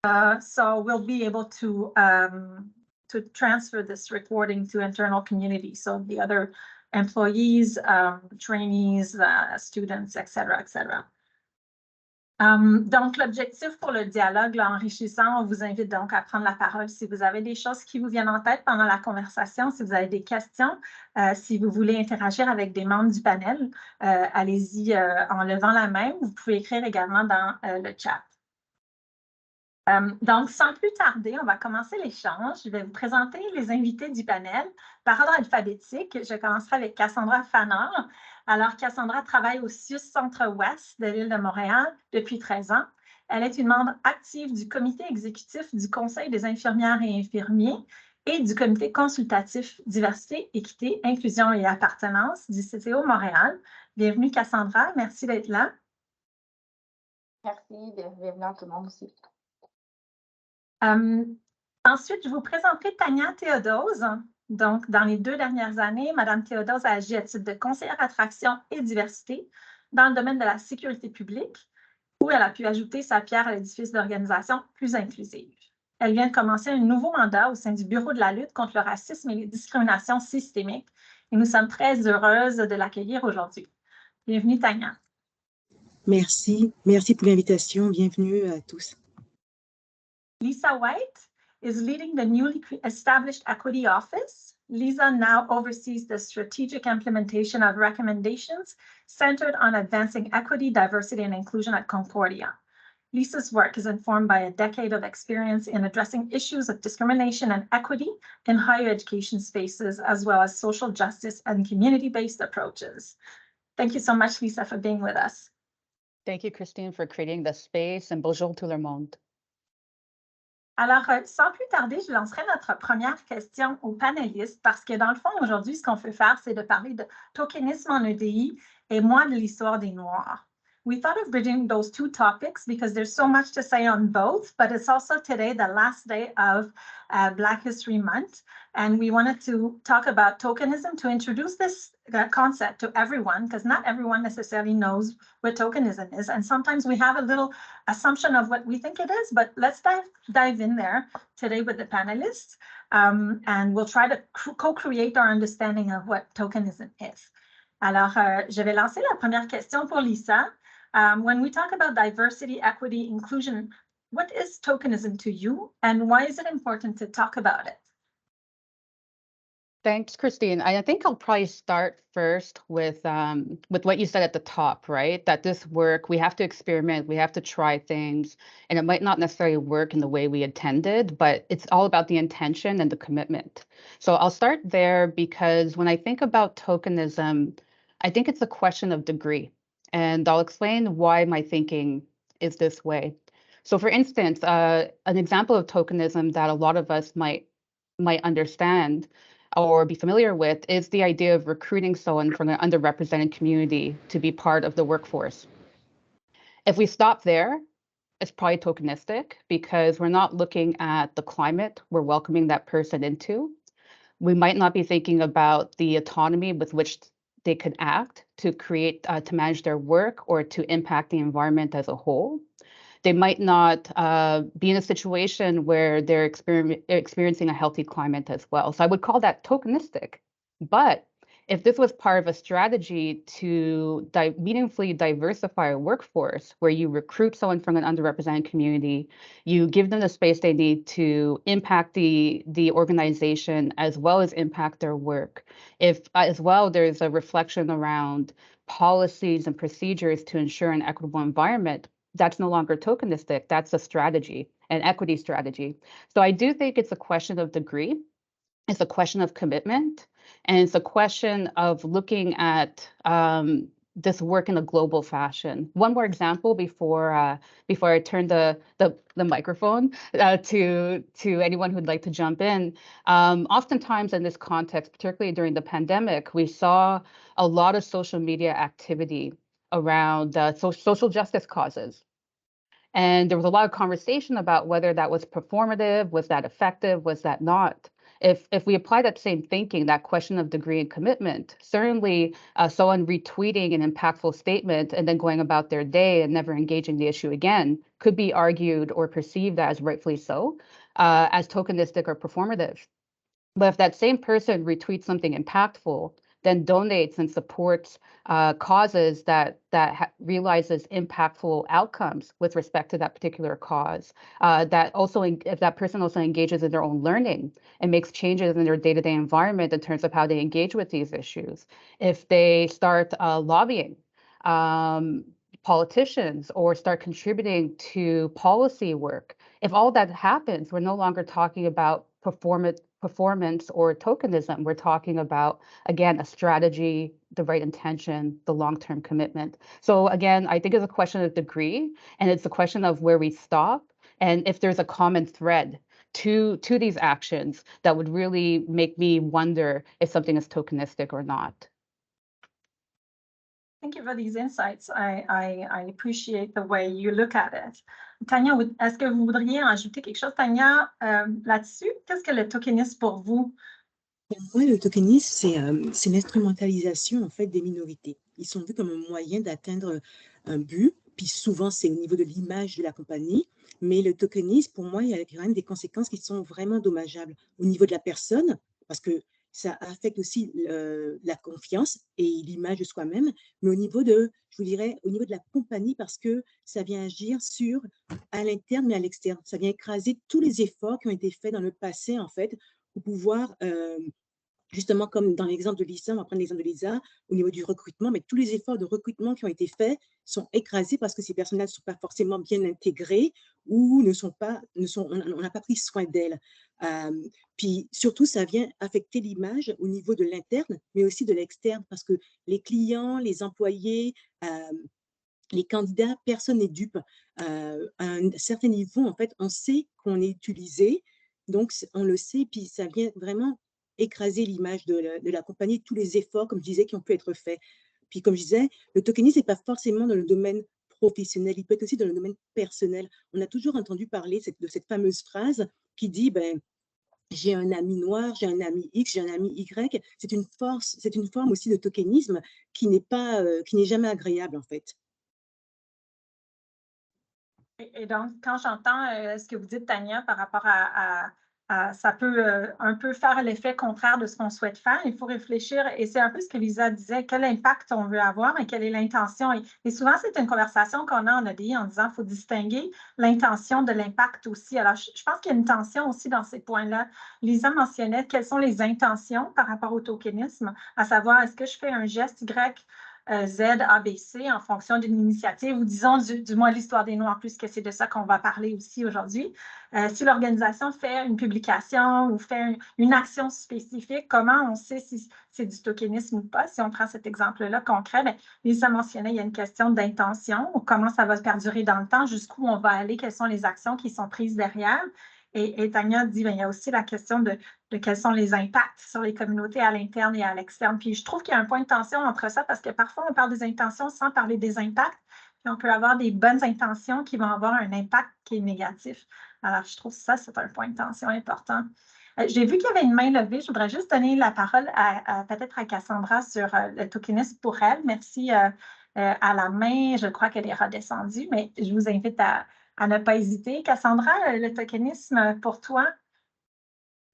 So we'll be able to transfer this recording to internal community. So the other employees, trainees, students, etc., etc. Donc, l'objectif pour le dialogue là, enrichissant, on vous invite donc à prendre la parole si vous avez des choses qui vous viennent en tête pendant la conversation, si vous avez des questions, si vous voulez interagir avec des membres du panel, allez-y en levant la main. Vous pouvez écrire également dans le chat. Donc, sans plus tarder, on va commencer l'échange. Je vais vous présenter les invités du panel par ordre alphabétique. Je commencerai avec Cassandra Fanor. Alors, Cassandra travaille au CIUS Centre-Ouest de l'île de Montréal depuis 13 ans. Elle est une membre active du comité exécutif du Conseil des infirmières et infirmiers et du comité consultatif Diversité, Équité, Inclusion et Appartenance du CTO Montréal. Bienvenue, Cassandra. Merci d'être là. Merci, bienvenue à tout le monde aussi. Ensuite, je vous présenterai Tania Théodose. Donc, dans les 2 dernières années, Mme Théodose a agi à titre de conseillère attraction et diversité dans le domaine de la sécurité publique, où elle a pu ajouter sa pierre à l'édifice d'organisation plus inclusive. Elle vient de commencer un nouveau mandat au sein du Bureau de la lutte contre le racisme et les discriminations systémiques, et nous sommes très heureuses de l'accueillir aujourd'hui. Bienvenue, Tania. Merci pour l'invitation. Bienvenue à tous. Lisa White is leading the newly established Equity Office. Lisa now oversees the strategic implementation of recommendations centered on advancing equity, diversity, and inclusion at Concordia. Lisa's work is informed by a decade of experience in addressing issues of discrimination and equity in higher education spaces, as well as social justice and community-based approaches. Thank you so much, Lisa, for being with us. Thank you, Christine, for creating the space, and bonjour tout le monde. Alors, sans plus tarder, je lancerai notre première question aux panélistes parce que dans le fond, aujourd'hui, ce qu'on veut faire, c'est de parler de tokenisme en EDI et moi de l'histoire des Noirs. We thought of bridging those 2 topics because there's so much to say on both, but it's also today the last day of Black History Month, and we wanted to talk about tokenism to introduce this concept to everyone, because not everyone necessarily knows what tokenism is, and sometimes we have a little assumption of what we think it is, but let's dive in there today with the panelists, and we'll try to co-create our understanding of what tokenism is. Alors, je vais lancer la première question pour Lisa. When we talk about diversity, equity, inclusion, what is tokenism to you, and why is it important to talk about it? Thanks, Christine. I think I'll probably start first with what you said at the top, right? That this work, we have to experiment, we have to try things, and it might not necessarily work in the way we intended, but it's all about the intention and the commitment. So I'll start there because when I think about tokenism, I think it's a question of degree. And I'll explain why my thinking is this way. So for instance, an example of tokenism that a lot of us might understand or be familiar with is the idea of recruiting someone from an underrepresented community to be part of the workforce. If we stop there, it's probably tokenistic because we're not looking at the climate we're welcoming that person into. We might not be thinking about the autonomy with which they could act to create, to manage their work or to impact the environment as a whole. They might not be in a situation where they're experiencing a healthy climate as well. So I would call that tokenistic. But if this was part of a strategy to meaningfully diversify a workforce, where you recruit someone from an underrepresented community, you give them the space they need to impact the organization as well as impact their work. If as well there's a reflection around policies and procedures to ensure an equitable environment, that's no longer tokenistic, that's a strategy, an equity strategy. So I do think it's a question of degree, it's a question of commitment, and it's a question of looking at this work in a global fashion. One more example before I turn the microphone to anyone who'd like to jump in. Oftentimes in this context, particularly during the pandemic, we saw a lot of social media activity around social justice causes. And there was a lot of conversation about whether that was performative, was that effective, was that not? If we apply that same thinking, that question of degree and commitment, certainly someone retweeting an impactful statement and then going about their day and never engaging the issue again could be argued or perceived as rightfully so, as tokenistic or performative. But if that same person retweets something impactful, then donates and supports causes that realizes impactful outcomes with respect to that particular cause, that also if that person also engages in their own learning and makes changes in their day-to-day environment in terms of how they engage with these issues, if they start lobbying politicians or start contributing to policy work, if all that happens, we're no longer talking about performance or tokenism. We're talking about, again, a strategy, the right intention, the long-term commitment. So again, I think it's a question of degree, and it's a question of where we stop, and if there's a common thread to these actions that would really make me wonder if something is tokenistic or not. Thank you for these insights. I appreciate the way you look at it. Tania, est-ce que vous voudriez ajouter quelque chose, Tania, là-dessus? Qu'est-ce que le tokenisme pour vous? Pour moi, le tokenisme, c'est l'instrumentalisation en fait des minorités. Ils sont vus comme un moyen d'atteindre un but, puis souvent c'est au niveau de l'image de la compagnie, mais le tokenisme, pour moi, il y a quand même des conséquences qui sont vraiment dommageables au niveau de la personne, parce que ça affecte aussi la confiance et l'image de soi-même, mais au niveau de, je vous dirais, au niveau de la compagnie, parce que ça vient agir sur, à l'interne mais à l'externe. Ça vient écraser tous les efforts qui ont été faits dans le passé, en fait, pour pouvoir justement, comme dans l'exemple de Lisa, on va prendre l'exemple de Lisa, au niveau du recrutement, mais tous les efforts de recrutement qui ont été faits sont écrasés parce que ces personnes-là ne sont pas forcément bien intégrées ou on n'a pas pris soin d'elles. Puis surtout, ça vient affecter l'image au niveau de l'interne, mais aussi de l'externe, parce que les clients, les employés, les candidats, personne n'est dupe. À un certain niveau, en fait, on sait qu'on est utilisé, donc on le sait, puis ça vient vraiment écraser l'image de la compagnie, tous les efforts, comme je disais, qui ont pu être faits. Puis comme je disais, le tokenisme n'est pas forcément dans le domaine professionnel, il peut être aussi dans le domaine personnel. On a toujours entendu parler de cette fameuse phrase qui dit, ben, j'ai un ami noir, j'ai un ami X, j'ai un ami Y. C'est une forme aussi de tokenisme qui n'est jamais agréable, en fait. Et donc, quand j'entends ce que vous dites, Tania, par rapport à ça peut un peu faire l'effet contraire de ce qu'on souhaite faire, il faut réfléchir, et c'est un peu ce que Lisa disait, quel impact on veut avoir et quelle est l'intention. Et souvent, c'est une conversation qu'on a en ADI en disant qu'il faut distinguer l'intention de l'impact aussi. Alors, je pense qu'il y a une tension aussi dans ces points-là. Lisa mentionnait quelles sont les intentions par rapport au tokenisme, à savoir, est-ce que je fais un geste Y, Z, A, B, C en fonction d'une initiative, ou disons du mois de l'histoire des Noirs, puisque c'est de ça qu'on va parler aussi aujourd'hui. Si l'organisation fait une publication ou fait une action spécifique, comment on sait si c'est du tokenisme ou pas? Si on prend cet exemple-là concret, bien, Lisa mentionnait, il y a une question d'intention, comment ça va perdurer dans le temps, jusqu'où on va aller, quelles sont les actions qui sont prises derrière. Et Tania dit, bien, il y a aussi la question de quels sont les impacts sur les communautés à l'interne et à l'externe. Puis je trouve qu'il y a un point de tension entre ça, parce que parfois on parle des intentions sans parler des impacts, puis on peut avoir des bonnes intentions qui vont avoir un impact qui est négatif. Alors je trouve que ça, c'est un point de tension important. J'ai vu qu'il y avait une main levée. Je voudrais juste donner la parole peut-être à Cassandra sur le tokenisme pour elle. Merci à la main. Je crois qu'elle est redescendue, mais je vous invite à ne pas hésiter. Cassandra, le tokenisme pour toi?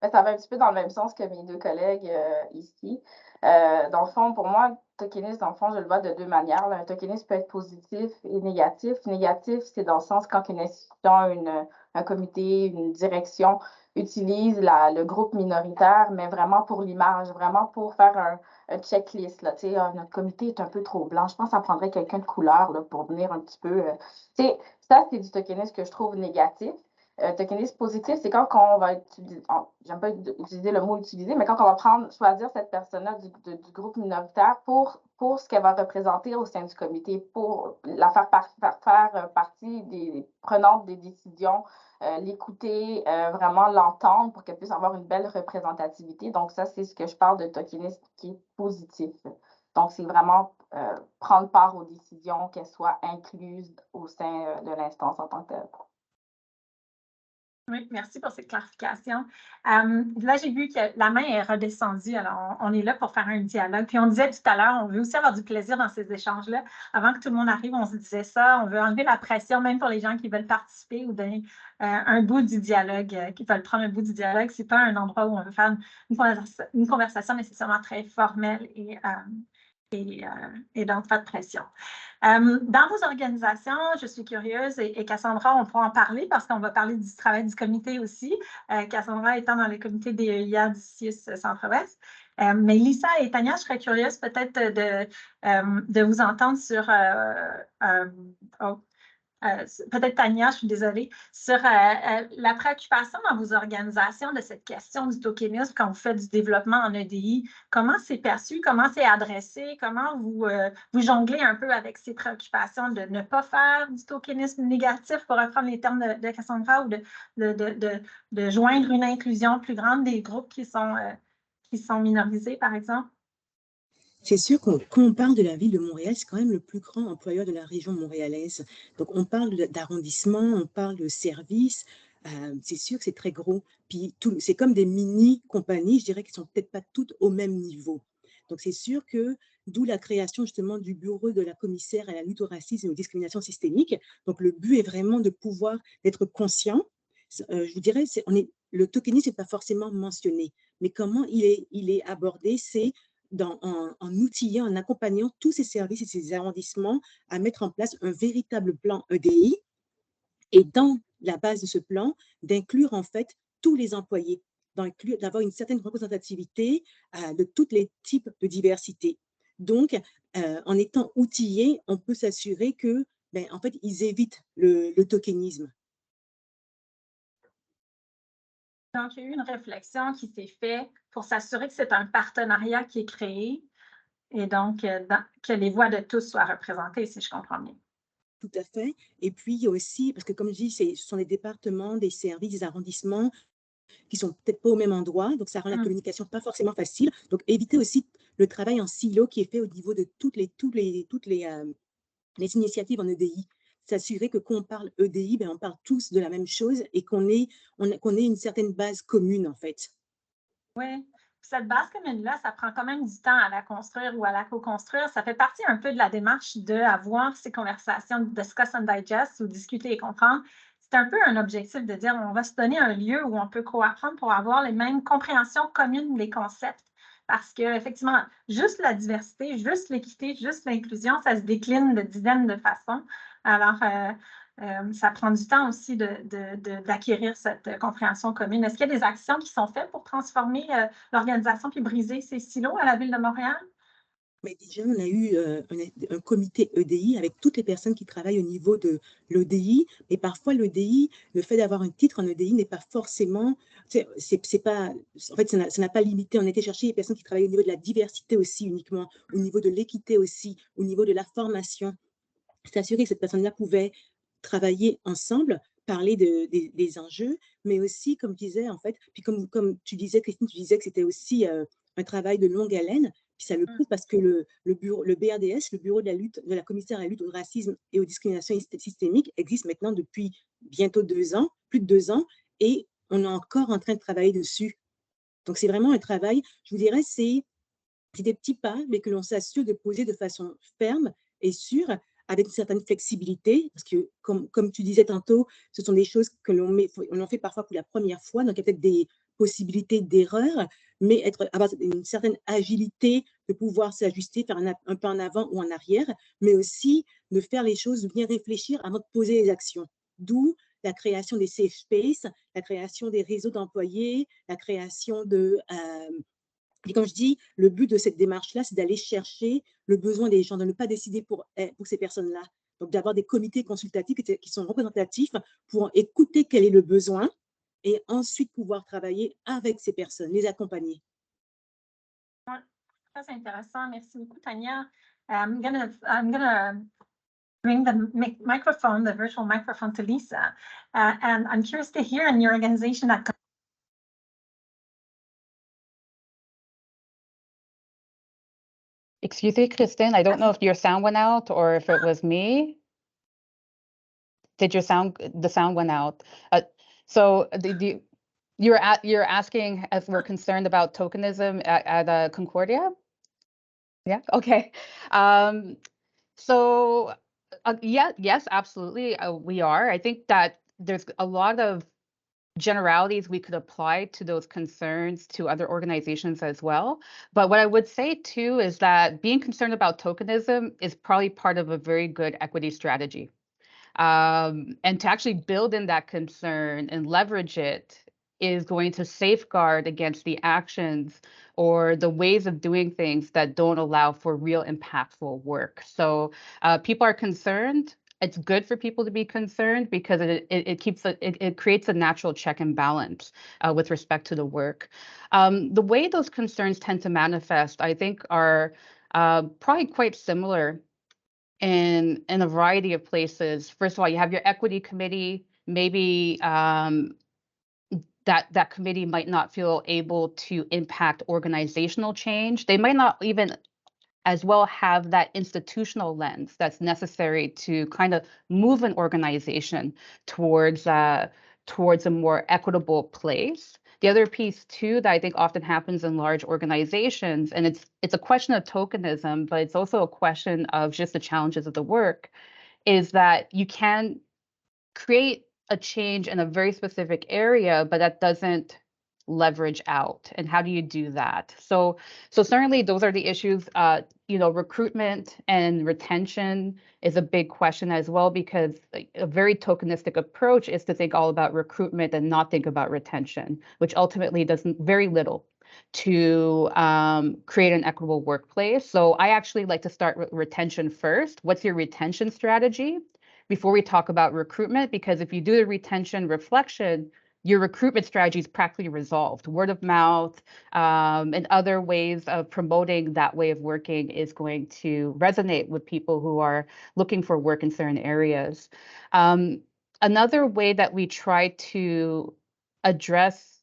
Ça va un petit peu dans le même sens que mes deux collègues ici. Dans le fond, pour moi, tokenisme, dans le fond, je le vois de deux manières. Un tokenisme peut être positif et négatif. Négatif, c'est dans le sens quand une institution, un comité, une direction utilise le groupe minoritaire, mais vraiment pour l'image, vraiment pour faire un checklist. Là, notre comité est un peu trop blanc. Je pense que ça prendrait quelqu'un de couleur là, pour venir un petit peu. Ça, c'est du tokenisme que je trouve négatif. Tokenisme positif, c'est quand on va utiliser, j'aime pas utiliser le mot utiliser, mais quand on va choisir cette personne-là du groupe minoritaire pour ce qu'elle va représenter au sein du comité, pour la faire partie des prenantes des décisions, l'écouter, vraiment l'entendre pour qu'elle puisse avoir une belle représentativité. Donc ça, c'est ce que je parle de tokenisme qui est positif. Donc, c'est vraiment prendre part aux décisions, qu'elles soient incluses au sein de l'instance en tant que telle. Oui, merci pour cette clarification. Là, j'ai vu que la main est redescendue, alors on est là pour faire un dialogue. Puis on disait tout à l'heure, on veut aussi avoir du plaisir dans ces échanges-là. Avant que tout le monde arrive, on se disait ça, on veut enlever la pression, même pour les gens qui veulent participer ou donner un bout du dialogue, qui veulent prendre un bout du dialogue. C'est pas un endroit où on veut faire une conversation nécessairement très formelle et donc pas de pression. Dans vos organisations, je suis curieuse et Cassandra, on pourra en parler parce qu'on va parler du travail du comité aussi. Cassandra étant dans le comité des EIA du CIUS Centre-Ouest. Mais Lisa et Tania, je serais curieuse peut-être de vous entendre sur peut-être Tania, je suis désolée, sur la préoccupation dans vos organisations de cette question du tokenisme quand vous faites du développement en EDI. Comment c'est perçu, comment c'est adressé, comment vous jonglez un peu avec ces préoccupations de ne pas faire du tokenisme négatif, pour reprendre les termes de Cassandra, ou de joindre une inclusion plus grande des groupes qui sont minorisés, par exemple? C'est sûr qu'on quand on parle de la ville de Montréal, c'est quand même le plus grand employeur de la région montréalaise. Donc, on parle d'arrondissement, on parle de services. C'est sûr que c'est très gros. Puis, c'est comme des mini-compagnies, je dirais, qui sont peut-être pas toutes au même niveau. Donc, c'est sûr que d'où la création justement du bureau de la commissaire à la lutte au racisme et aux discriminations systémiques. Donc, le but est vraiment de pouvoir être conscient. Je vous dirais, le tokenisme n'est pas forcément mentionné, mais comment il est abordé, c'est en outillant, en accompagnant tous ces services et ces arrondissements à mettre en place un véritable plan EDI et dans la base de ce plan, d'inclure en fait tous les employés, d'avoir une certaine représentativité de tous les types de diversité. Donc, en étant outillés, on peut s'assurer que, en fait, ils évitent le tokenisme. Donc, il y a eu une réflexion qui s'est faite pour s'assurer que c'est un partenariat qui est créé et donc que les voix de tous soient représentées, si je comprends bien. Tout à fait. Et puis, il y a aussi, parce que comme je dis, ce sont des départements, des services, des arrondissements qui sont peut-être pas au même endroit, donc ça rend la communication pas forcément facile. Donc, éviter aussi le travail en silo qui est fait au niveau de toutes les initiatives en EDI. S'assurer que quand on parle EDI, on parle tous de la même chose et qu'on ait une certaine base commune, en fait. Oui. Cette base commune-là, ça prend quand même du temps à la construire ou à la co-construire. Ça fait partie un peu de la démarche d'avoir ces conversations de discuss and digest ou discuter et comprendre. C'est un peu un objectif de dire on va se donner un lieu où on peut co-apprendre pour avoir les mêmes compréhensions communes des concepts. Parce qu'effectivement, juste la diversité, juste l'équité, juste l'inclusion, ça se décline de dizaines de façons. Alors, ça prend du temps aussi d'acquérir cette compréhension commune. Est-ce qu'il y a des actions qui sont faites pour transformer l'organisation puis briser ces silos à la Ville de Montréal? Mais déjà, on a eu un comité EDI avec toutes les personnes qui travaillent au niveau de l'EDI. Mais parfois, l'EDI, le fait d'avoir un titre en EDI n'est pas forcément, c'est pas, en fait, ça n'a pas limité. On a été chercher les personnes qui travaillent au niveau de la diversité aussi uniquement, au niveau de l'équité aussi, au niveau de la formation. S'assurer que cette personne-là pouvait travailler ensemble, parler des enjeux, mais aussi, comme je disais, en fait, puis comme tu disais, Christine, tu disais que c'était aussi un travail de longue haleine, puis ça le prouve parce que le BRDS, le bureau de la commissaire à la lutte au racisme et aux discriminations systémiques, existe maintenant depuis bientôt 2 ans, plus de 2 ans, et on est encore en train de travailler dessus. Donc, c'est vraiment un travail, je vous dirais, c'est des petits pas, mais que l'on s'assure de poser de façon ferme et sûre, avec une certaine flexibilité, parce que, comme tu disais tantôt, ce sont des choses que l'on fait parfois pour la première fois, donc il y a peut-être des possibilités d'erreur, mais avoir une certaine agilité de pouvoir s'ajuster, faire un pas en avant ou en arrière, mais aussi de faire les choses, de bien réfléchir avant de poser les actions. D'où la création des safe space, la création des réseaux d'employés, la création de et comme je dis, le but de cette démarche-là, c'est d'aller chercher le besoin des gens, de ne pas décider pour ces personnes-là. Donc, d'avoir des comités consultatifs qui sont représentatifs pour écouter quel est le besoin et ensuite pouvoir travailler avec ces personnes, les accompagner. Ouais, très intéressant. Merci beaucoup, Tania. I'm gonna bring the microphone, the virtual microphone, to Lisa. And I'm curious to hear in your organization that Excuse me, Christine, I don't know if your sound went out or if it was me. The sound went out. So you're asking if we're concerned about tokenism at Concordia? Yeah. Okay. So yes, absolutely, we are. I think that there's a lot of generalities we could apply to those concerns to other organizations as well. But what I would say too is that being concerned about tokenism is probably part of a very good equity strategy. And to actually build in that concern and leverage it is going to safeguard against the actions or the ways of doing things that don't allow for real impactful work. So people are concerned. It's good for people to be concerned because it creates a natural check and balance with respect to the work. The way those concerns tend to manifest, I think, are probably quite similar in a variety of places. First of all, you have your equity committee. Maybe that committee might not feel able to impact organizational change. They might not even as well have that institutional lens that's necessary to kind of move an organization towards a more equitable place. The other piece too that I think often happens in large organizations, and it's a question of tokenism, but it's also a question of just the challenges of the work, is that you can create a change in a very specific area, but that doesn't leverage out. And how do you do that? So certainly those are the issues. Recruitment and retention is a big question as well, because a very tokenistic approach is to think all about recruitment and not think about retention, which ultimately does very little to create an equitable workplace. So I actually like to start with retention first. What's your retention strategy before we talk about recruitment? Because if you do the retention reflection, your recruitment strategy is practically resolved. Word of mouth and other ways of promoting that way of working is going to resonate with people who are looking for work in certain areas. Another way that we try to address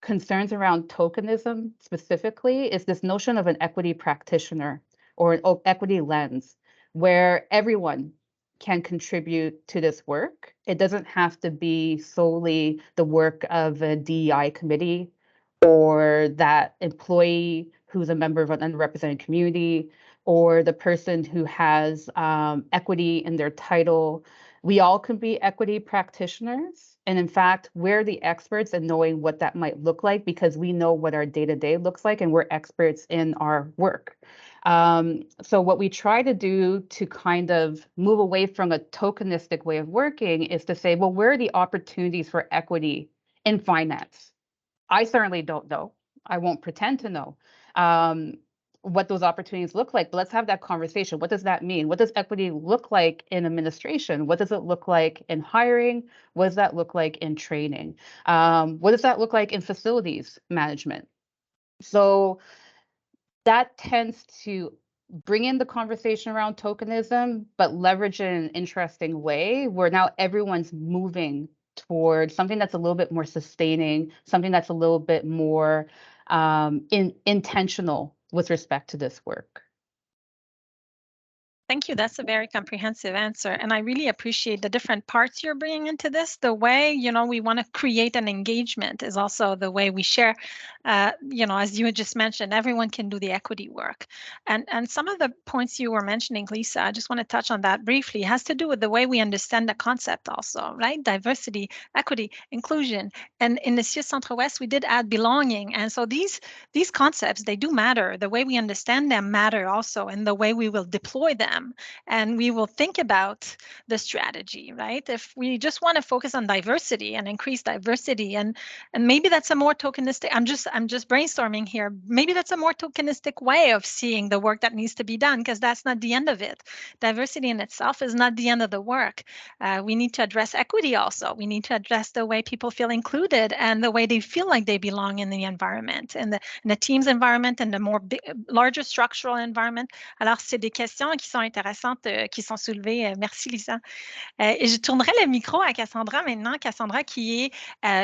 concerns around tokenism specifically is this notion of an equity practitioner or an equity lens, where everyone can contribute to this work. It doesn't have to be solely the work of a DEI committee or that employee who's a member of an underrepresented community or the person who has equity in their title. We all can be equity practitioners. And in fact, we're the experts in knowing what that might look like because we know what our day-to-day looks like and we're experts in our work. So what we try to do to kind of move away from a tokenistic way of working is to say, well, where are the opportunities for equity in finance? I certainly don't know. I won't pretend to know what those opportunities look like, but let's have that conversation. What does that mean? What does equity look like in administration? What does it look like in hiring? What does that look like in training? What does that look like in facilities management? So that tends to bring in the conversation around tokenism, but leverage it in an interesting way where now everyone's moving towards something that's a little bit more sustaining, something that's a little bit more intentional with respect to this work. Thank you. That's a very comprehensive answer. And I really appreciate the different parts you're bringing into this. The way, we want to create an engagement is also the way we share, as you had just mentioned, everyone can do the equity work. And some of the points you were mentioning, Lisa, I just want to touch on that briefly, it has to do with the way we understand the concept also, right? Diversity, equity, inclusion. And in the CIUS Centre-Ouest, we did add belonging. And so these concepts, they do matter. The way we understand them matter also, and the way we will deploy them. And we will think about the strategy, right? If we just want to focus on diversity and increase diversity, and maybe that's a more tokenistic, I'm just brainstorming here. Maybe that's a more tokenistic way of seeing the work that needs to be done, because that's not the end of it. Diversity in itself is not the end of the work. We need to address equity also. We need to address the way people feel included and the way they feel like they belong in the environment, in the team's environment, and the more larger structural environment. Alors, c'est des questions qui sont intéressantes qui sont soulevées. Merci, Lisa. Et je tournerai le micro à Cassandra maintenant. Cassandra qui est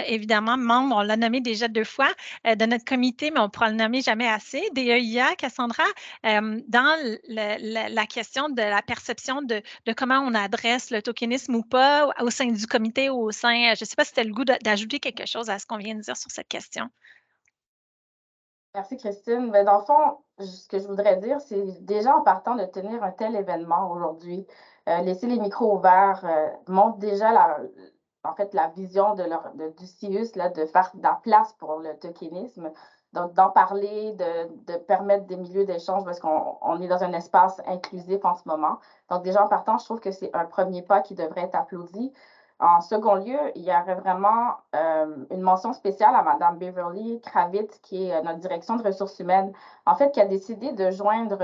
évidemment membre, on l'a nommé déjà 2 fois, de notre comité, mais on ne pourra le nommer jamais assez, DEIA. Cassandra, dans la question de la perception de comment on adresse le tokenisme ou pas au sein du comité ou au sein, je ne sais pas si tu as le goût d'ajouter quelque chose à ce qu'on vient de dire sur cette question. Merci, Christine. Mais dans le fond, ce que je voudrais dire, c'est déjà en partant de tenir un tel événement aujourd'hui, laisser les micros ouverts montre déjà en fait, la vision du CIUS là, de faire de la place pour le tokenisme. Donc, d'en parler, de permettre des milieux d'échange parce qu'on est dans un espace inclusif en ce moment. Donc, déjà en partant, je trouve que c'est un premier pas qui devrait être applaudi. En second lieu, il y aurait vraiment une mention spéciale à Mme Beverly Kravitz, qui est notre direction de ressources humaines, en fait, qui a décidé de joindre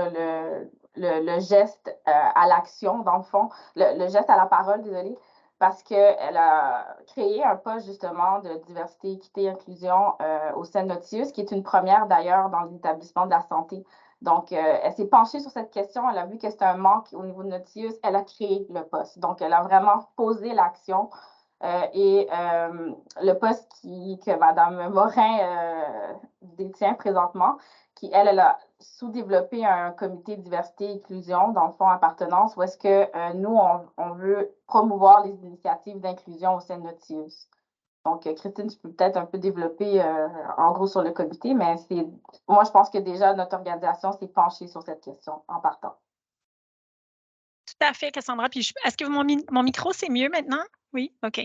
le geste à l'action, dans le fond, le geste à la parole, désolé, parce qu'elle a créé un poste justement de diversité, équité, inclusion au sein de notre CIUS, qui est une première d'ailleurs dans l'établissement de la santé. Donc, elle s'est penchée sur cette question, elle a vu que c'était un manque au niveau de notre CIUS, elle a créé le poste. Donc, elle a vraiment posé l'action et le poste que Mme Morin détient présentement, qui, elle a sous-développé un comité diversité et inclusion, dans le fond, appartenance, où est-ce que nous, on veut promouvoir les initiatives d'inclusion au sein de notre CIUS. Donc, Christine, je peux peut-être un peu développer en gros sur le comité, mais moi, je pense que déjà notre organisation s'est penchée sur cette question en partant. Tout à fait, Cassandra. Puis, est-ce que mon micro, c'est mieux maintenant? Oui, OK.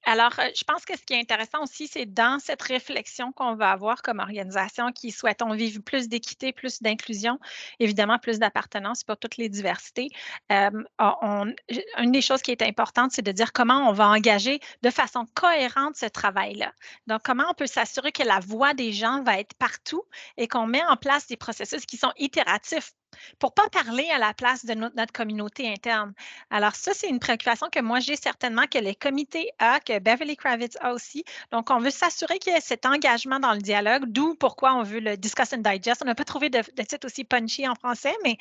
Alors, je pense que ce qui est intéressant aussi, c'est dans cette réflexion qu'on va avoir comme organisation qui souhaitons vivre plus d'équité, plus d'inclusion, évidemment plus d'appartenance pour toutes les diversités. Une des choses qui est importante, c'est de dire comment on va engager de façon cohérente ce travail-là. Donc, comment on peut s'assurer que la voix des gens va être partout et qu'on met en place des processus qui sont itératifs pour ne pas parler à la place de notre communauté interne. Alors, ça, c'est une préoccupation que moi, j'ai certainement, que les comités a, que Beverly Kravitz a aussi. Donc, on veut s'assurer qu'il y ait cet engagement dans le dialogue, d'où pourquoi on veut le Discuss and Digest. On n'a pas trouvé de titre aussi punchy en français, mais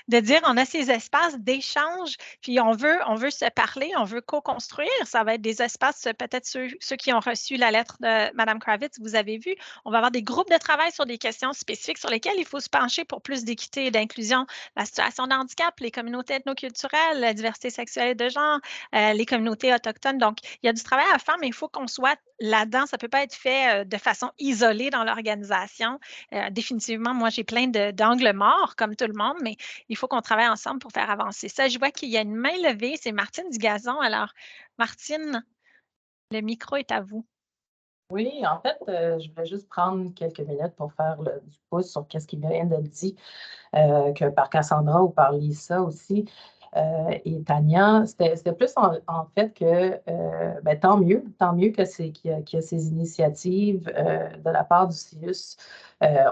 de dire on a ces espaces d'échange, puis on veut se parler, on veut co-construire. Ça va être des espaces, peut-être ceux qui ont reçu la lettre de Mme Kravitz, vous avez vu, on va avoir des groupes de travail sur des questions spécifiques sur lesquelles il faut se pencher pour plus d'équité et d'inclusion, la situation de handicap, les communautés ethnoculturelles, la diversité sexuelle et de genre, les communautés autochtones. Donc, il y a du travail à faire, mais il faut qu'on soit là-dedans. Ça ne peut pas être fait de façon isolée dans l'organisation. Définitivement, moi, j'ai plein d'angles morts, comme tout le monde, mais il faut qu'on travaille ensemble pour faire avancer ça. Je vois qu'il y a une main levée, c'est Martine Dugazon. Alors, Martine, le micro est à vous. Oui, en fait, je voulais juste prendre quelques minutes pour faire du pouce sur ce qui vient d'être dit, que par Cassandra ou par Lisa aussi. Et Tania, c'était plus en fait que tant mieux qu'il y a ces initiatives de la part du CIUS.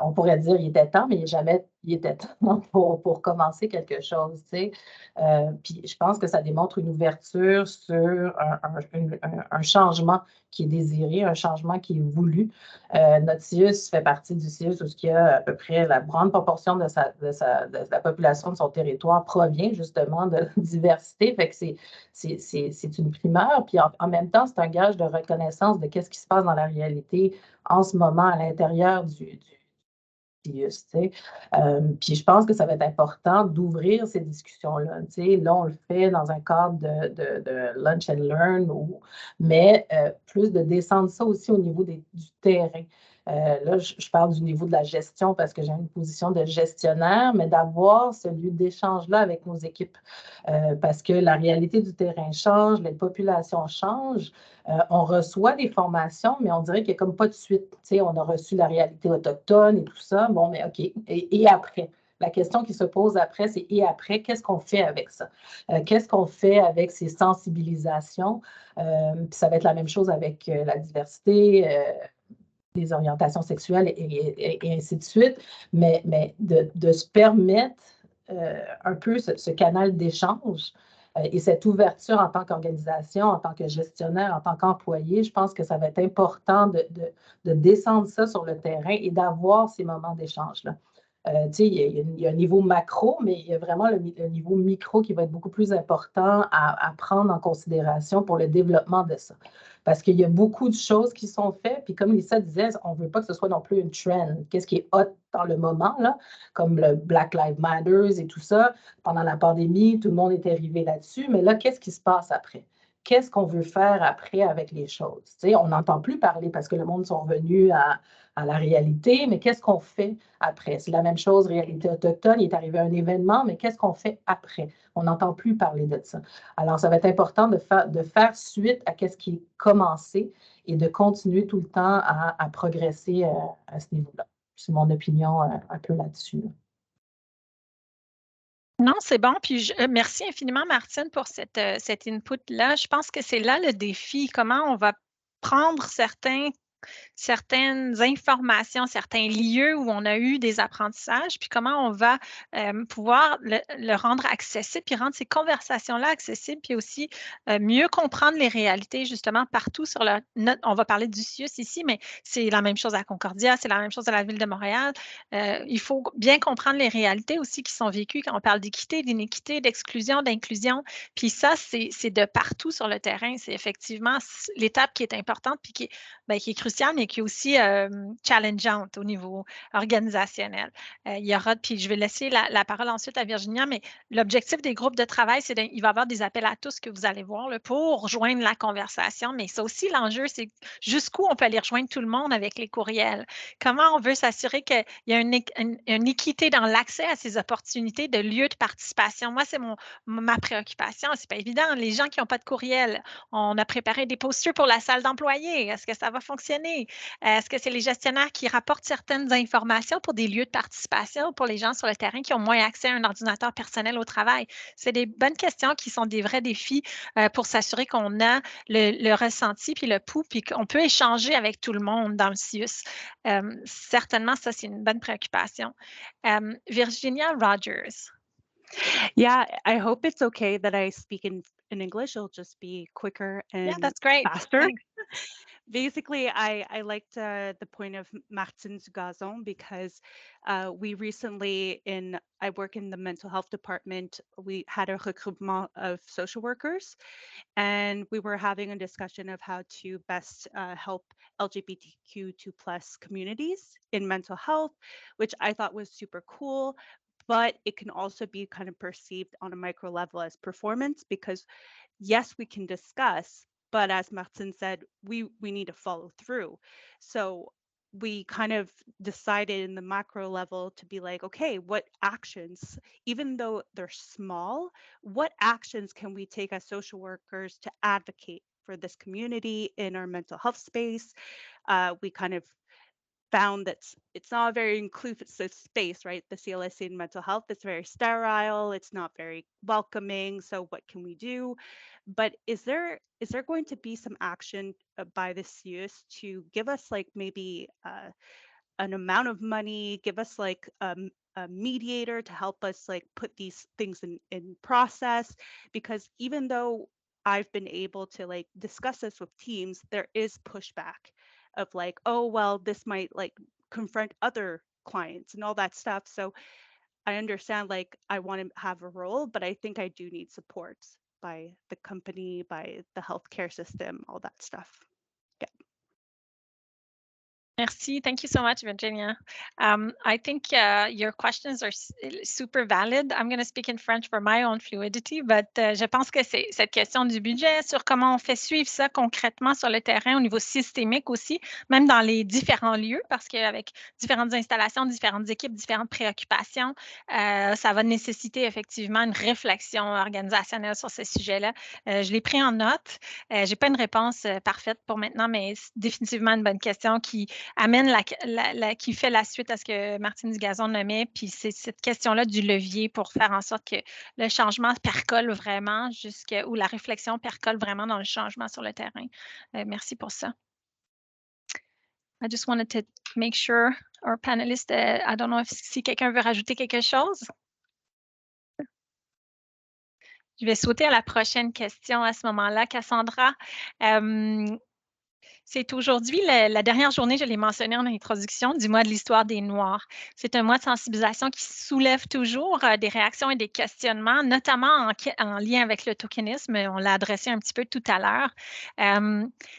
On pourrait dire qu'il était temps, mais jamais il était temps pour commencer quelque chose. Tu sais. Puis je pense que ça démontre une ouverture sur un changement qui est désiré, un changement qui est voulu. Notre CIUS fait partie du CIUS où il y a à peu près la grande proportion de la population de son territoire provient justement de la diversité. Fait que c'est une primeur. Puis en même temps, c'est un gage de reconnaissance de ce qui se passe dans la réalité en ce moment à l'intérieur du CIUS. Puis je pense que ça va être important d'ouvrir ces discussions-là. Là, on le fait dans un cadre de lunch and learn, mais plus de descendre ça aussi au niveau du terrain. Là, je parle du niveau de la gestion parce que j'ai une position de gestionnaire, mais d'avoir ce lieu d'échange-là avec nos équipes parce que la réalité du terrain change, les populations changent. On reçoit des formations, mais on dirait qu'il n'y a comme pas de suite. On a reçu la réalité autochtone et tout ça. Bon, mais OK. Et après? La question qui se pose après, c'est et après, qu'est-ce qu'on fait avec ça? Qu'est-ce qu'on fait avec ces sensibilisations? Puis ça va être la même chose avec la diversité, les orientations sexuelles et ainsi de suite, mais de se permettre un peu ce canal d'échange et cette ouverture en tant qu'organisation, en tant que gestionnaire, en tant qu'employé, je pense que ça va être important de descendre ça sur le terrain et d'avoir ces moments d'échange-là. Il y a un niveau macro, mais il y a vraiment le niveau micro qui va être beaucoup plus important à prendre en considération pour le développement de ça. Parce qu'il y a beaucoup de choses qui sont faites, puis comme Lisa disait, on ne veut pas que ce soit non plus une trend. Qu'est-ce qui est hot dans le moment, là, comme le Black Lives Matter et tout ça. Pendant la pandémie, tout le monde est arrivé là-dessus, mais là, qu'est-ce qui se passe après? Qu'est-ce qu'on veut faire après avec les choses? On n'entend plus parler parce que le monde sont revenus à la réalité, mais qu'est-ce qu'on fait après? C'est la même chose, réalité autochtone, il est arrivé un événement, mais qu'est-ce qu'on fait après? On n'entend plus parler de ça. Alors, ça va être important de faire suite à ce qui est commencé et de continuer tout le temps à progresser à ce niveau-là. C'est mon opinion un peu là-dessus. Non, c'est bon. Puis merci infiniment, Martine, pour cet input-là. Je pense que c'est là le défi. Comment on va prendre certaines informations, certains lieux où on a eu des apprentissages, puis comment on va pouvoir le rendre accessible, puis rendre ces conversations-là accessibles, puis aussi mieux comprendre les réalités, justement, partout sur on va parler du CIUS ici, mais c'est la même chose à Concordia, c'est la même chose à la Ville de Montréal. Il faut bien comprendre les réalités aussi qui sont vécues quand on parle d'équité, d'inéquité, d'exclusion, d'inclusion. Puis ça, c'est de partout sur le terrain. C'est effectivement l'étape qui est importante, puis qui est cruciale, mais qui est aussi challengeante au niveau organisationnel. Il y aura, puis je vais laisser la parole ensuite à Virginia, mais l'objectif des groupes de travail, c'est qu'il va y avoir des appels à tous que vous allez voir là, pour rejoindre la conversation, mais ça aussi, l'enjeu, c'est jusqu'où on peut aller rejoindre tout le monde avec les courriels. Comment on veut s'assurer qu'il y a une équité dans l'accès à ces opportunités de lieux de participation. Moi, c'est ma préoccupation. C'est pas évident. Les gens qui n'ont pas de courriel, on a préparé des posters pour la salle d'employés. Est-ce que ça va fonctionner? Est-ce que c'est les gestionnaires qui rapportent certaines informations pour des lieux de participation pour les gens sur le terrain qui ont moins accès à un ordinateur personnel au travail? C'est des bonnes questions qui sont des vrais défis pour s'assurer qu'on a le ressenti puis le pouls puis qu'on peut échanger avec tout le monde dans le CIUS. Certainement, ça, c'est une bonne préoccupation. Virginia Rogers. Yeah, I hope it's okay that I speak in English. It'll just be quicker and Yeah, that's great. faster. Thanks. Basically, I liked the point of Martin's Gazon because we recently I work in the mental health department. We had a recruitment of social workers, and we were having a discussion of how to best help LGBTQ2+ communities in mental health, which I thought was super cool. But it can also be kind of perceived on a micro level as performance because yes, we can discuss, but as Martin said, we need to follow through. So we kind of decided in the macro level to be like, okay, what actions, even though they're small, what actions can we take as social workers to advocate for this community in our mental health space? We kind of found that it's not a very inclusive space, right? The CLSC in mental health, it's very sterile, it's not very welcoming. So what can we do? But is there going to be some action by the CIUS to give us like maybe an amount of money, give us like a mediator to help us like put these things in process? Because even though I've been able to like discuss this with teams, there is pushback of like, oh, well, this might like confront other clients and all that stuff. So I understand like I want to have a role, but I think I do need support by the company, by the healthcare system, all that stuff. Yeah. Merci. Thank you so much, Virginia. I think your questions are super valid. I'm going to speak in French for my own fluidity, but je pense que c'est cette question du budget, sur comment on fait suivre ça concrètement sur le terrain au niveau systémique aussi, même dans les différents lieux, parce qu'avec différentes installations, différentes équipes, différentes préoccupations, ça va nécessiter effectivement une réflexion organisationnelle sur ces sujets-là. Je l'ai pris en note. Je n'ai pas une réponse parfaite pour maintenant, mais c'est définitivement une bonne question qui amène qui fait la suite à ce que Martine Dugazon nommait, puis c'est cette question-là du levier pour faire en sorte que le changement percole vraiment ou la réflexion percole vraiment dans le changement sur le terrain. Merci pour ça. I just wanted to make sure our panelists, I don't know si quelqu'un veut rajouter quelque chose. Je vais sauter à la prochaine question à ce moment-là. Cassandra, C'est aujourd'hui la dernière journée, je l'ai mentionné en introduction, du mois de l'histoire des Noirs. C'est un mois de sensibilisation qui soulève toujours des réactions et des questionnements, notamment en lien avec le tokenisme. On l'a adressé un petit peu tout à l'heure.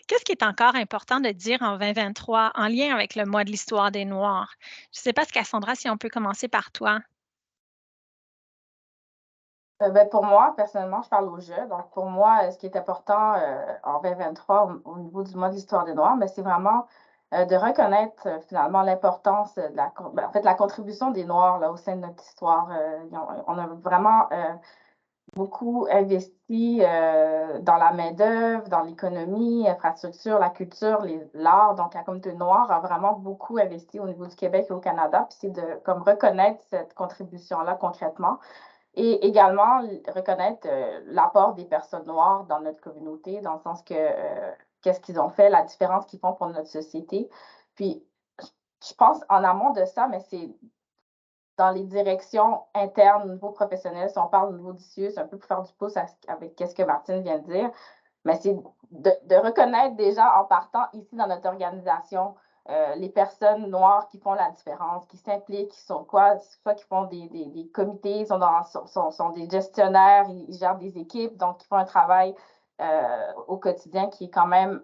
Qu'est-ce qui est encore important de dire en 2023 en lien avec le mois de l'histoire des Noirs? Je ne sais pas, Cassandra, si on peut commencer par toi. Pour moi, personnellement, je parle au jeu. Donc, pour moi, ce qui est important en 2023 au niveau du mois de l'histoire des Noirs, c'est vraiment de reconnaître finalement l'importance de en fait, la contribution des Noirs là, au sein de notre histoire. On a vraiment beaucoup investi dans la main-d'œuvre, dans l'économie, l'infrastructure, la culture, l'art. Donc, la communauté noire a vraiment beaucoup investi au niveau du Québec et au Canada. Puis c'est de comme reconnaître cette contribution-là concrètement. Et également, reconnaître l'apport des personnes noires dans notre communauté, dans le sens que qu'est-ce qu'ils ont fait, la différence qu'ils font pour notre société. Puis, je pense en amont de ça, mais c'est dans les directions internes au niveau professionnel, si on parle au niveau du CIUS, un peu pour faire du pouce avec ce que Martine vient de dire, mais c'est de reconnaître déjà en partant ici dans notre organisation les personnes noires qui font la différence, qui s'impliquent, qui sont quoi, soit qui font des comités, sont des gestionnaires, ils gèrent des équipes, donc ils font un travail au quotidien qui est quand même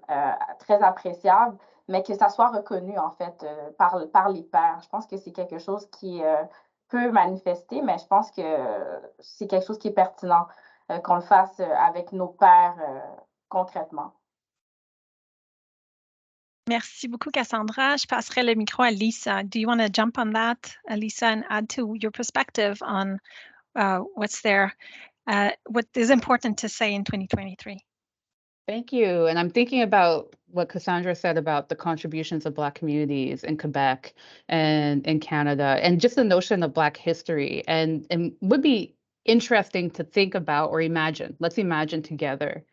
très appréciable, mais que ça soit reconnu en fait par les pairs. Je pense que c'est quelque chose qui peut manifester, mais je pense que c'est quelque chose qui est pertinent qu'on le fasse avec nos pairs concrètement. Merci beaucoup, Cassandra. Je passerai le micro à Lisa. Do you want to jump on that, Lisa, and add to your perspective on what is important to say in 2023? Thank you. And I'm thinking about what Cassandra said about the contributions of Black communities in Quebec and in Canada, and just the notion of Black history. And would be interesting to think about or imagine. Let's imagine together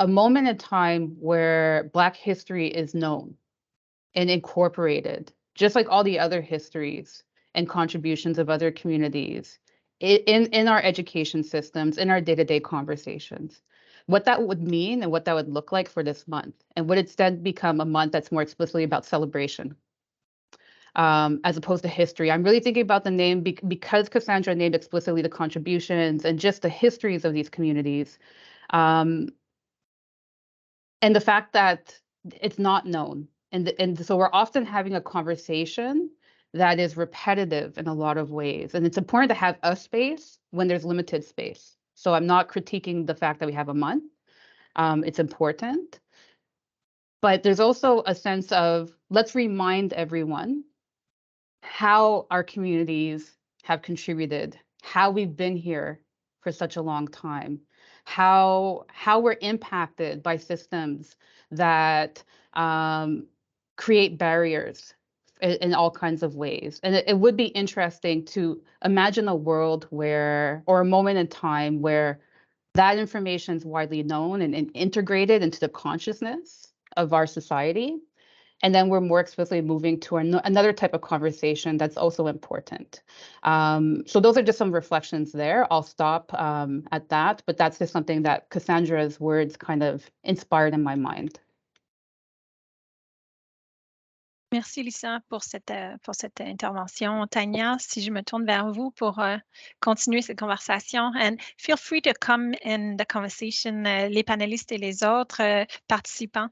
a moment in time where Black history is known and incorporated, just like all the other histories and contributions of other communities in our education systems, in our day-to-day conversations. What that would mean and what that would look like for this month. And would it then become a month that's more explicitly about celebration as opposed to history? I'm really thinking about the name because Cassandra named explicitly the contributions and just the histories of these communities. And the fact that it's not known. And so we're often having a conversation that is repetitive in a lot of ways. And it's important to have a space when there's limited space. So I'm not critiquing the fact that we have a month. It's important. But there's also a sense of, let's remind everyone how our communities have contributed, how we've been here for such a long time, how we're impacted by systems that create barriers in all kinds of ways. And it would be interesting to imagine a world where, or a moment in time where that information is widely known and integrated into the consciousness of our society. And then we're more explicitly moving to another type of conversation that's also important. So those are just some reflections there. I'll stop at that, but that's just something that Cassandra's words kind of inspired in my mind. Merci, Lisa, pour cette intervention. Tania, si je me tourne vers vous pour continuer cette conversation, and feel free to come in the conversation, les panélistes et les autres participants.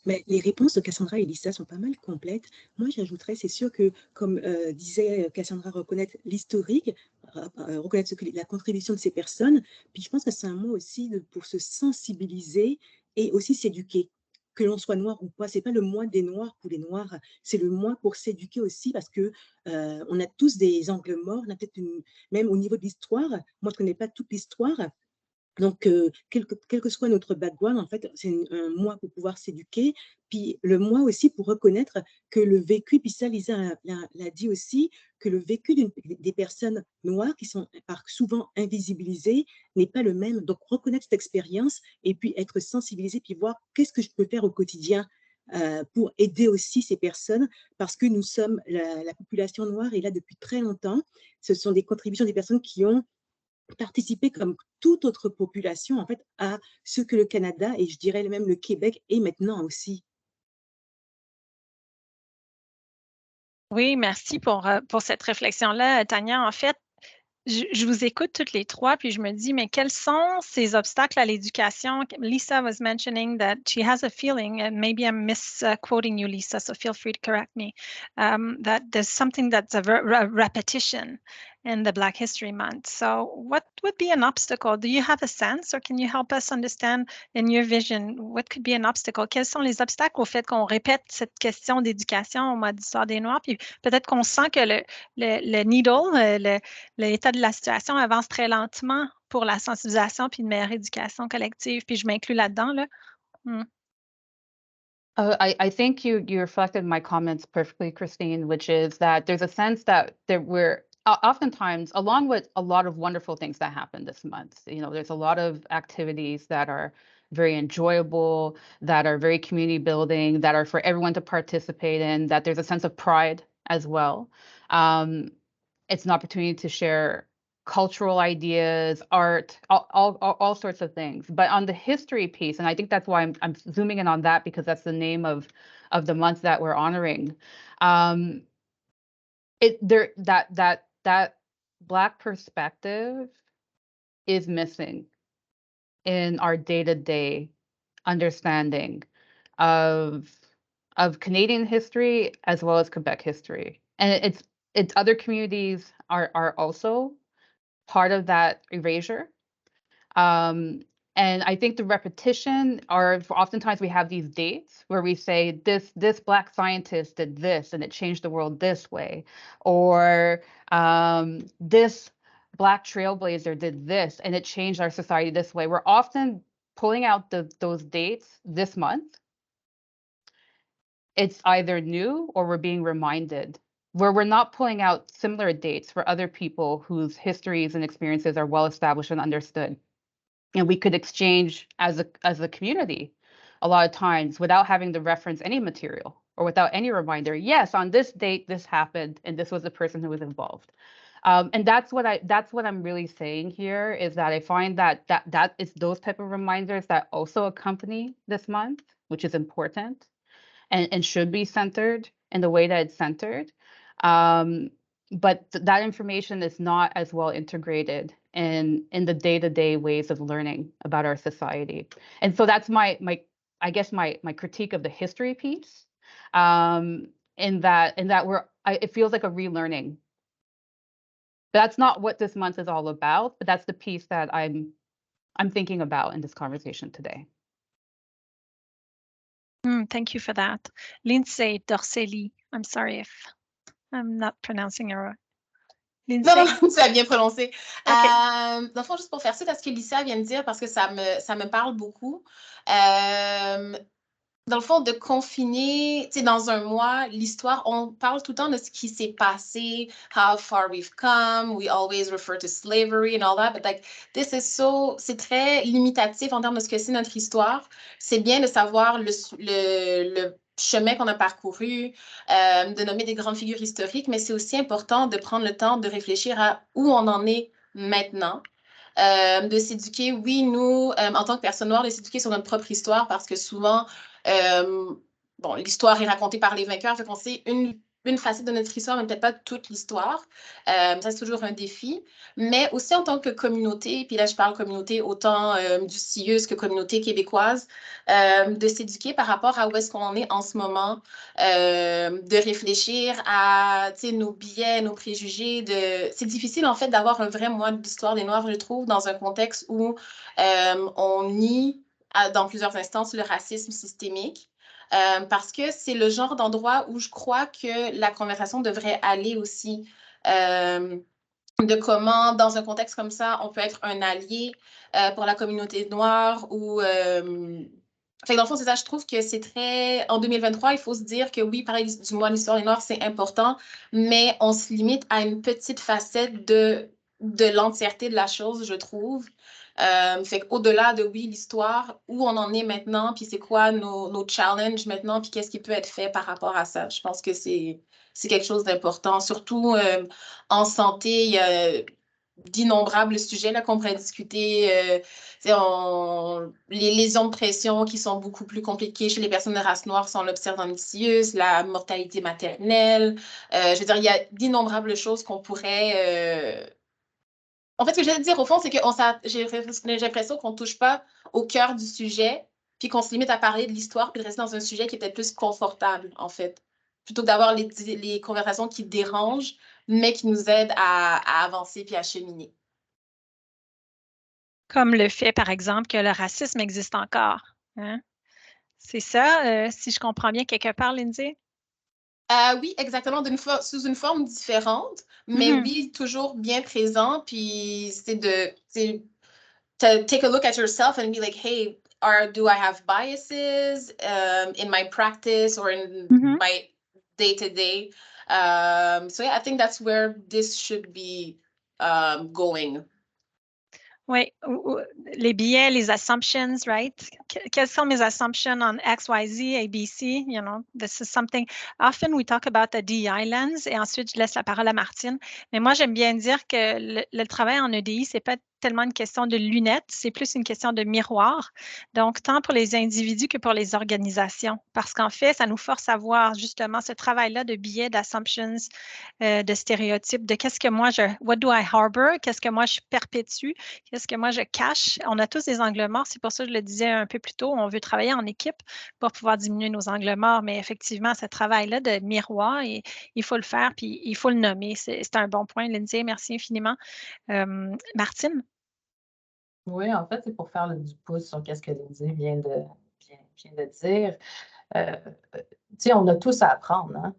Mais les réponses de Cassandra et Lisa sont pas mal complètes. Moi, j'ajouterais, c'est sûr que, comme disait Cassandra, reconnaître l'historique, reconnaître la contribution de ces personnes, puis je pense que c'est un mot aussi pour se sensibiliser et aussi s'éduquer. Que l'on soit noir ou pas, c'est pas le mois des noirs pour les noirs, c'est le mois pour s'éduquer aussi parce que on a tous des angles morts, on a peut-être même au niveau de l'histoire, moi je connais pas toute l'histoire. Donc, quel que soit notre background, en fait, c'est un mois pour pouvoir s'éduquer, puis le mois aussi pour reconnaître que le vécu, puis ça, Lisa l'a dit aussi, que le vécu des personnes noires qui sont souvent invisibilisées n'est pas le même. Donc, reconnaître cette expérience et puis être sensibilisé, puis voir qu'est-ce que je peux faire au quotidien pour aider aussi ces personnes, parce que nous sommes, la population noire est là depuis très longtemps. Ce sont des contributions des personnes qui ont participer comme toute autre population, en fait, à ce que le Canada et je dirais même le Québec est maintenant aussi. Oui, merci pour cette réflexion-là, Tania. En fait, je vous écoute toutes les trois, puis je me dis, mais quels sont ces obstacles à l'éducation? Lisa was mentioning that she has a feeling, and maybe I'm misquoting you, Lisa, so feel free to correct me, that there's something that's a repetition in the Black History Month. So what would be an obstacle? Do you have a sense, or can you help us understand in your vision, what could be an obstacle? Quels sont les obstacles au fait qu'on répète cette question d'éducation au mois d'histoire des Noirs? Puis peut-être qu'on sent que le needle, l'état de la situation avance très lentement pour la sensibilisation puis une meilleure éducation collective, puis je m'inclus là-dedans, là. I think you reflected my comments perfectly, Christine, which is that there's a sense that we're oftentimes, along with a lot of wonderful things that happen this month, there's a lot of activities that are very enjoyable, that are very community building, that are for everyone to participate in, that there's a sense of pride as well. It's an opportunity to share cultural ideas, art, all sorts of things. But on the history piece, and I think that's why I'm zooming in on that, because that's the name of the month that we're honoring. That Black perspective is missing in our day-to-day understanding of Canadian history as well as Quebec history. And it's other communities are also part of that erasure. And I think the repetition oftentimes we have these dates where we say this Black scientist did this and it changed the world this way, or this Black trailblazer did this and it changed our society this way. We're often pulling out those dates this month. It's either new or we're being reminded, where we're not pulling out similar dates for other people whose histories and experiences are well established and understood. And we could exchange as a community a lot of times without having to reference any material or without any reminder. Yes, on this date, this happened, and this was the person who was involved. And that's what I'm really saying here, is that I find that it's those type of reminders that also accompany this month, which is important and should be centered in the way that it's centered. But that information is not as well integrated in the day-to-day ways of learning about our society. And so that's my critique of the history piece, in that it feels like a relearning. But that's not what this month is all about, but that's the piece that I'm thinking about in this conversation today. Thank you for that. Lindsay Dorcelli. I'm sorry if I'm not pronouncing it right. Lindsay. Non, tu as bien prononcé. Okay. Dans le fond, juste pour faire suite à ce que Lisa vient de dire, parce que ça me parle beaucoup. Dans le fond, de confiner, tu sais, dans un mois, l'histoire, on parle tout le temps de ce qui s'est passé, how far we've come, we always refer to slavery and all that, but like, c'est très limitatif en termes de ce que c'est notre histoire. C'est bien de savoir le chemin qu'on a parcouru, de nommer des grandes figures historiques, mais c'est aussi important de prendre le temps de réfléchir à où on en est maintenant. De s'éduquer, oui, nous, en tant que personnes noires, de s'éduquer sur notre propre histoire, parce que souvent, l'histoire est racontée par les vainqueurs, fait qu'on sait une facette de notre histoire, mais peut-être pas toute l'histoire. Ça, c'est toujours un défi. Mais aussi en tant que communauté, puis là, je parle communauté autant du CIUS que communauté québécoise, de s'éduquer par rapport à où est-ce qu'on en est en ce moment, de réfléchir à nos biais, nos préjugés. C'est difficile, en fait, d'avoir un vrai mois d'histoire des Noirs, je trouve, dans un contexte où on nie dans plusieurs instances le racisme systémique, parce que c'est le genre d'endroit où je crois que la conversation devrait aller aussi, de comment, dans un contexte comme ça, on peut être un allié pour la communauté noire ou... Fait que dans le fond, c'est ça, je trouve que c'est très... En 2023, il faut se dire que oui, parler du mois de l'histoire des Noirs, c'est important, mais on se limite à une petite facette de l'entièreté de la chose, je trouve. Fait qu'au-delà de, oui, l'histoire, où on en est maintenant, puis c'est quoi nos challenges maintenant, puis qu'est-ce qui peut être fait par rapport à ça. Je pense que c'est quelque chose d'important. Surtout en santé, il y a d'innombrables sujets là, qu'on pourrait discuter. Les lésions de pression qui sont beaucoup plus compliquées chez les personnes de race noire, si on l'observe dans les la mortalité maternelle. Je veux dire, il y a d'innombrables choses qu'on pourrait... En fait, ce que je veux dire, au fond, c'est que j'ai l'impression qu'on ne touche pas au cœur du sujet, puis qu'on se limite à parler de l'histoire, puis de rester dans un sujet qui est peut-être plus confortable, en fait, plutôt que d'avoir les conversations qui dérangent, mais qui nous aident à avancer puis à cheminer. Comme le fait, par exemple, que le racisme existe encore. Hein? C'est ça, si je comprends bien quelque part, Lindsay? Oui, exactement, sous une forme différente, mais oui, toujours bien présent. Puis c'est to take a look at yourself and be like, hey, do I have biases in my practice or in my day-to-day? So yeah, I think that's where this should be going. Oui, les biais, les assumptions, right? Quelles sont mes assumptions on X, Y, Z, ABC? You know, this is something. Often we talk about the DEI lens et ensuite je laisse la parole à Martine. Mais moi, j'aime bien dire que le travail en EDI, c'est pas tellement une question de lunettes, c'est plus une question de miroir. Donc, tant pour les individus que pour les organisations. Parce qu'en fait, ça nous force à voir justement ce travail-là de biais, d'assumptions, de stéréotypes, de qu'est-ce que moi what do I harbor, qu'est-ce que moi je perpétue, qu'est-ce que moi je cache. On a tous des angles morts, c'est pour ça que je le disais un peu plus tôt, on veut travailler en équipe pour pouvoir diminuer nos angles morts, mais effectivement, ce travail-là de miroir, il faut le faire, puis il faut le nommer. C'est un bon point, Lindsay, merci infiniment. Martine? Oui, en fait, c'est pour faire du pouce sur ce que Lindsay vient de dire. Tu sais, on a tous à apprendre. Hein?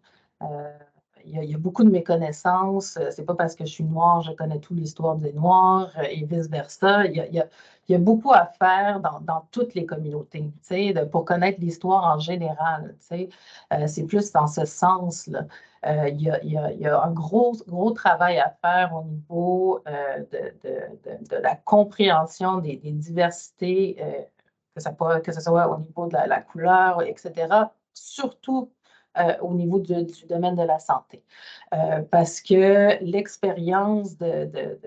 Il y a beaucoup de méconnaissances. C'est pas parce que je suis noire, je connais toute l'histoire des Noirs et vice-versa. Il y a beaucoup à faire dans toutes les communautés, tu sais, pour connaître l'histoire en général. Tu sais. C'est plus dans ce sens-là. Il y a un gros travail à faire au niveau de la compréhension des diversités, que ce soit au niveau de la couleur, etc., surtout au niveau du domaine de la santé. Parce que l'expérience de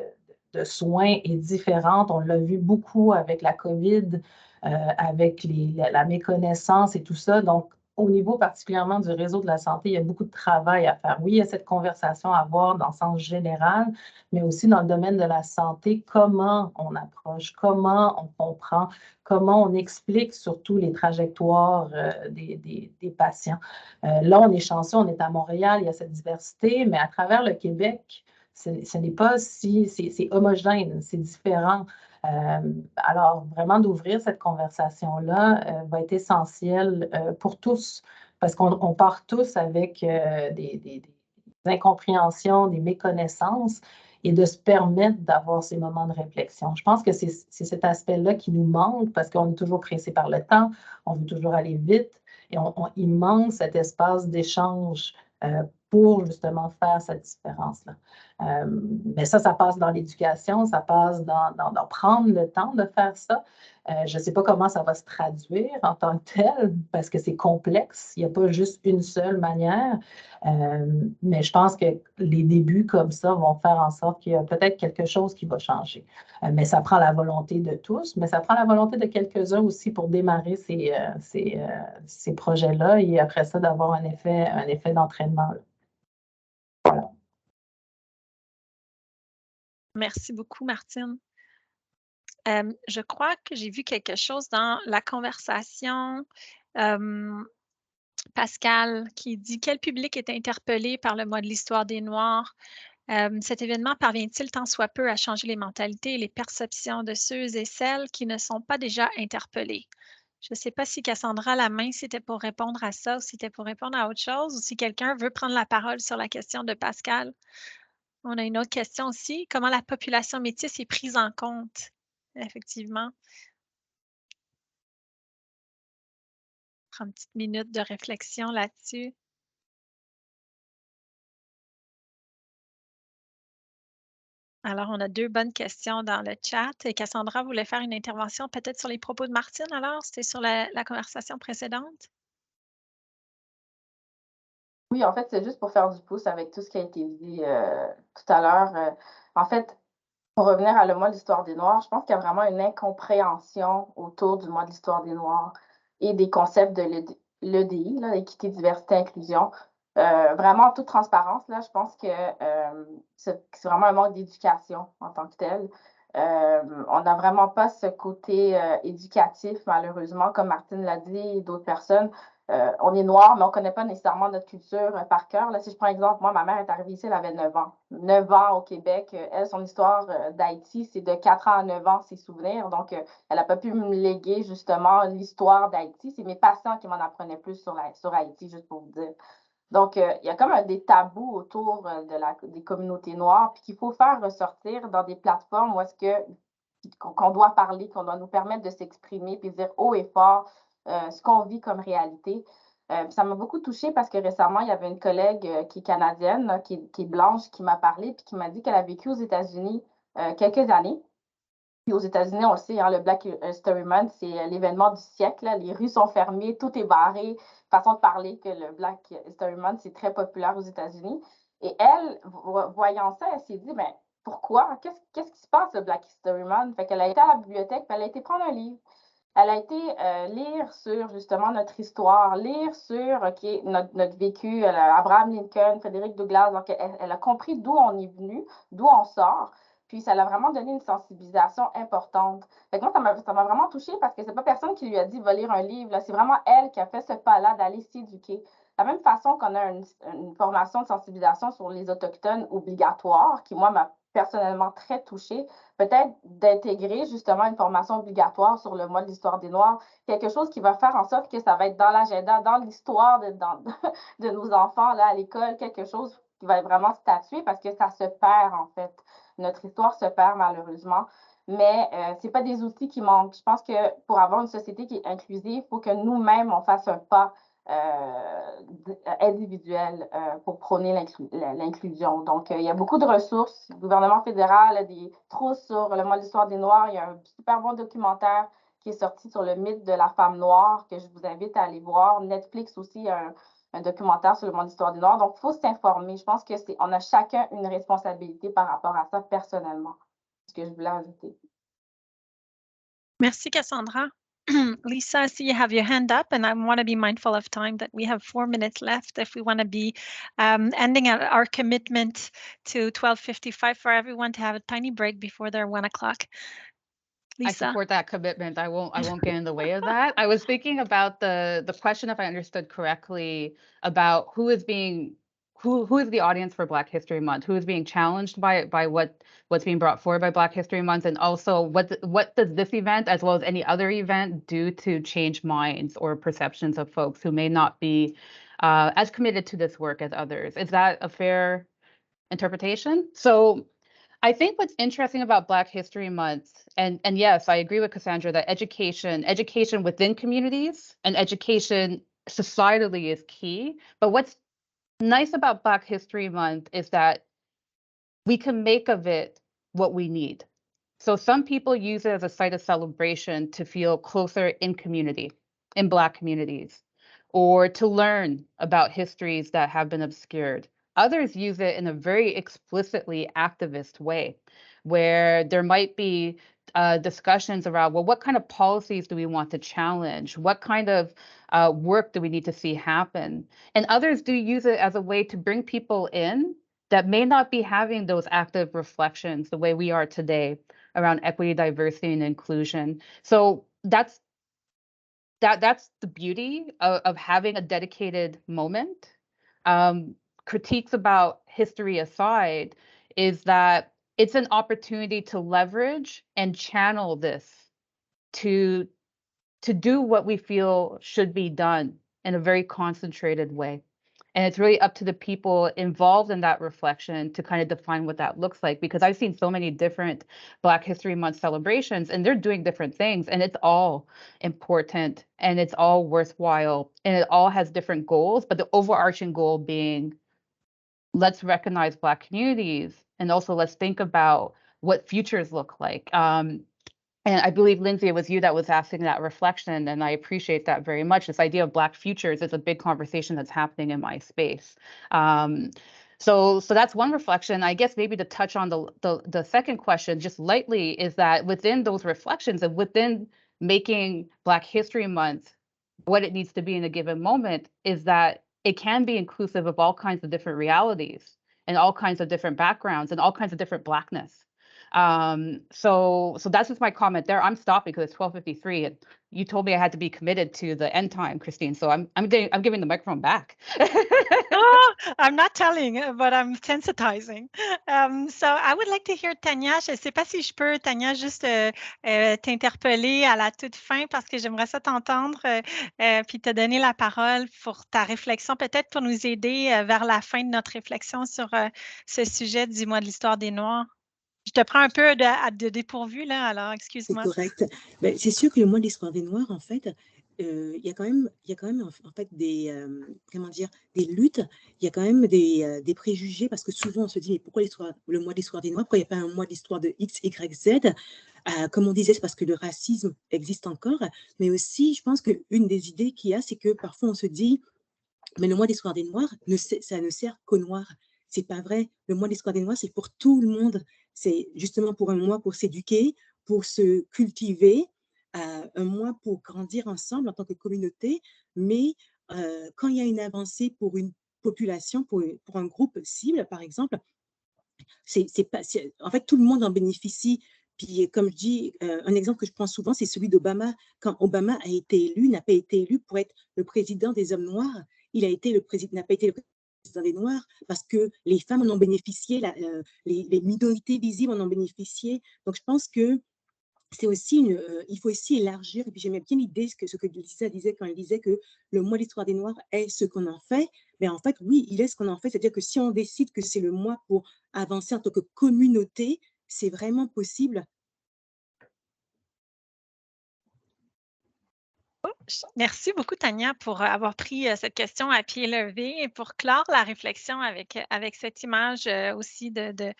soins est différente. On l'a vu beaucoup avec la COVID, avec la méconnaissance et tout ça. Donc, au niveau particulièrement du réseau de la santé, il y a beaucoup de travail à faire. Oui, il y a cette conversation à avoir dans le sens général, mais aussi dans le domaine de la santé, comment on approche, comment on comprend, comment on explique surtout les trajectoires des patients. Là, on est chanceux, on est à Montréal, il y a cette diversité, mais à travers le Québec, ce n'est pas si, c'est homogène, c'est différent. Alors, vraiment d'ouvrir cette conversation-là va être essentiel pour tous, parce qu'on part tous avec des incompréhensions, des méconnaissances, et de se permettre d'avoir ces moments de réflexion. Je pense que c'est cet aspect-là qui nous manque, parce qu'on est toujours pressé par le temps, on veut toujours aller vite, et il manque cet espace d'échange pour justement faire cette différence-là. Mais ça passe dans l'éducation, ça passe dans prendre le temps de faire ça. Je ne sais pas comment ça va se traduire en tant que tel, parce que c'est complexe. Il n'y a pas juste une seule manière. Mais je pense que les débuts comme ça vont faire en sorte qu'il y a peut-être quelque chose qui va changer. Mais ça prend la volonté de tous, mais ça prend la volonté de quelques-uns aussi pour démarrer ces projets-là et après ça, d'avoir un effet d'entraînement. Voilà. Merci beaucoup, Martine. Je crois que j'ai vu quelque chose dans la conversation. Pascal qui dit « Quel public est interpellé par le mois de l'histoire des Noirs? Cet événement parvient-il tant soit peu à changer les mentalités et les perceptions de ceux et celles qui ne sont pas déjà interpellés? » Je ne sais pas si Cassandra, la main, c'était pour répondre à ça ou si c'était pour répondre à autre chose ou si quelqu'un veut prendre la parole sur la question de Pascal. On a une autre question aussi. Comment la population métisse est prise en compte? Effectivement. Prends une petite minute de réflexion là-dessus. Alors, on a 2 bonnes questions dans le chat. Et Cassandra voulait faire une intervention peut-être sur les propos de Martine alors? C'était sur la conversation précédente? Oui, en fait, c'est juste pour faire du pouce avec tout ce qui a été dit tout à l'heure. En fait, Pour revenir à le mois de l'histoire des Noirs, je pense qu'il y a vraiment une incompréhension autour du mois de l'histoire des Noirs et des concepts de l'EDI, l'équité, diversité, inclusion. Vraiment, en toute transparence, là, je pense que c'est vraiment un manque d'éducation en tant que tel. On n'a vraiment pas ce côté éducatif, malheureusement, comme Martine l'a dit et d'autres personnes. On est noir, mais on ne connaît pas nécessairement notre culture par cœur. Là, si je prends exemple, moi, ma mère est arrivée ici, elle avait 9 ans. 9 ans au Québec. Elle, son histoire d'Haïti, c'est de 4 ans à 9 ans, ses souvenirs. Donc, elle n'a pas pu me léguer justement l'histoire d'Haïti. C'est mes patients qui m'en apprenaient plus sur Haïti, juste pour vous dire. Donc, il y a comme des tabous autour des communautés noires, puis qu'il faut faire ressortir dans des plateformes où est-ce qu'on doit parler, qu'on doit nous permettre de s'exprimer, puis dire haut et fort ce qu'on vit comme réalité. Ça m'a beaucoup touchée parce que récemment, il y avait une collègue qui est canadienne, qui est blanche, qui m'a parlé, puis qui m'a dit qu'elle a vécu aux États-Unis quelques années. Puis aux États-Unis, on le sait, hein, le Black History Month, c'est l'événement du siècle. Là. Les rues sont fermées, tout est barré. Façon de parler que le Black History Month, c'est très populaire aux États-Unis. Et elle, voyant ça, elle s'est dit, mais pourquoi? Qu'est-ce qui se passe, le Black History Month? Fait qu'elle a été à la bibliothèque, puis elle a été prendre un livre. Elle a été lire sur justement notre histoire, lire sur notre vécu, Abraham Lincoln, Frédéric Douglass. Donc, elle a compris d'où on est venu, d'où on sort. Puis, ça l'a vraiment donné une sensibilisation importante. Fait que moi, ça m'a vraiment touchée parce que c'est pas personne qui lui a dit va lire un livre. C'est vraiment elle qui a fait ce pas-là d'aller s'éduquer. De la même façon qu'on a une formation de sensibilisation sur les Autochtones obligatoire, qui, moi, m'a personnellement très touchée, peut-être d'intégrer justement une formation obligatoire sur le mois de l'histoire des Noirs, quelque chose qui va faire en sorte que ça va être dans l'agenda, dans l'histoire de nos enfants là, à l'école, quelque chose qui va être vraiment statué parce que ça se perd en fait. Notre histoire se perd malheureusement. Mais ce n'est pas des outils qui manquent. Je pense que pour avoir une société qui est inclusive, il faut que nous-mêmes, on fasse un pas individuel pour prôner l'inclusion. Donc, il y a beaucoup de ressources. Le gouvernement fédéral a des trousses sur le mois de l'histoire des Noirs. Il y a un super bon documentaire qui est sorti sur le mythe de la femme noire que je vous invite à aller voir. Netflix aussi a un documentaire sur le mois de l'histoire des Noirs. Donc, il faut s'informer. Je pense qu'on a chacun une responsabilité par rapport à ça personnellement. C'est ce que je voulais ajouter. Merci, Cassandra. Lisa, I see you have your hand up, and I want to be mindful of time that we have 4 minutes left if we want to be ending our commitment to 12:55 for everyone to have a tiny break before their 1 o'clock. Lisa. I support that commitment. I won't get in the way of that. I was thinking about the question, if I understood correctly, about who is the audience for Black History Month? Who is being challenged by what's being brought forward by Black History Month? And also what does this event, as well as any other event, do to change minds or perceptions of folks who may not be as committed to this work as others? Is that a fair interpretation? So I think what's interesting about Black History Month, and yes, I agree with Cassandra that education within communities and education societally is key. But what's nice about Black History Month is that we can make of it what we need. So some people use it as a site of celebration to feel closer in community, in Black communities, or to learn about histories that have been obscured. Others use it in a very explicitly activist way, where there might be discussions around, well, what kind of policies do we want to challenge? What kind of work do we need to see happen? And others do use it as a way to bring people in that may not be having those active reflections the way we are today around equity, diversity, and inclusion. So that's the beauty of having a dedicated moment. Critiques about history aside, is that it's an opportunity to leverage and channel this to do what we feel should be done in a very concentrated way. And it's really up to the people involved in that reflection to kind of define what that looks like, because I've seen so many different Black History Month celebrations and they're doing different things, and it's all important and it's all worthwhile and it all has different goals, but the overarching goal being, let's recognize Black communities and also let's think about what futures look like. And I believe, Lindsay, it was you that was asking that reflection, and I appreciate that very much. This idea of Black futures is a big conversation that's happening in my space. So that's one reflection. I guess maybe to touch on the second question just lightly is that within those reflections and within making Black History Month what it needs to be in a given moment is that it can be inclusive of all kinds of different realities and all kinds of different backgrounds and all kinds of different Blackness. So that's just my comment there. I'm stopping because it's 12:53 and you told me I had to be committed to the end time, Christine. So I'm giving the microphone back. Oh, I'm not telling, but I'm sensitizing. So I would like to hear Tania. Je ne sais pas si je peux, Tania, juste t'interpeller à la toute fin parce que j'aimerais ça t'entendre puis te donner la parole pour ta réflexion, peut-être pour nous aider vers la fin de notre réflexion sur ce sujet du mois de l'histoire des Noirs. Je te prends un peu de dépourvu, là, alors C'est excuse-moi. correct. Ben, c'est sûr que le mois de l'histoire des Noirs, en fait, il y a quand même en fait des, comment dire, des luttes, il y a quand même des préjugés parce que souvent on se dit mais pourquoi le mois de l'histoire des Noirs, pourquoi il n'y a pas un mois de l'histoire de X, Y, Z? Comme on disait, c'est parce que le racisme existe encore, mais aussi je pense qu'une des idées qu'il y a, c'est que parfois on se dit mais le mois d'histoire des Noirs, ça ne sert qu'aux Noirs. C'est pas vrai. Le mois d'histoire des Noirs, c'est pour tout le monde. C'est justement pour un mois pour s'éduquer, pour se cultiver, un mois pour grandir ensemble en tant que communauté. Mais quand il y a une avancée pour une population, pour un groupe cible, par exemple, en fait, tout le monde en bénéficie. Puis, comme je dis, un exemple que je prends souvent, c'est celui d'Obama. Quand Obama a été élu, n'a pas été élu pour être le président des hommes noirs. Il n'a pas été le président des Noirs parce que les femmes en ont bénéficié, les minorités visibles en ont bénéficié. Donc, je pense que c'est aussi il faut aussi élargir. Et puis, j'aimais bien l'idée, ce que Lisa disait quand elle disait que le mois d'histoire des Noirs est ce qu'on en fait. Mais en fait, oui, il est ce qu'on en fait. C'est-à-dire que si on décide que c'est le mois pour avancer en tant que communauté, c'est vraiment possible. Merci beaucoup, Tania, pour avoir pris cette question à pied levé et pour clore la réflexion avec cette image aussi d'Obama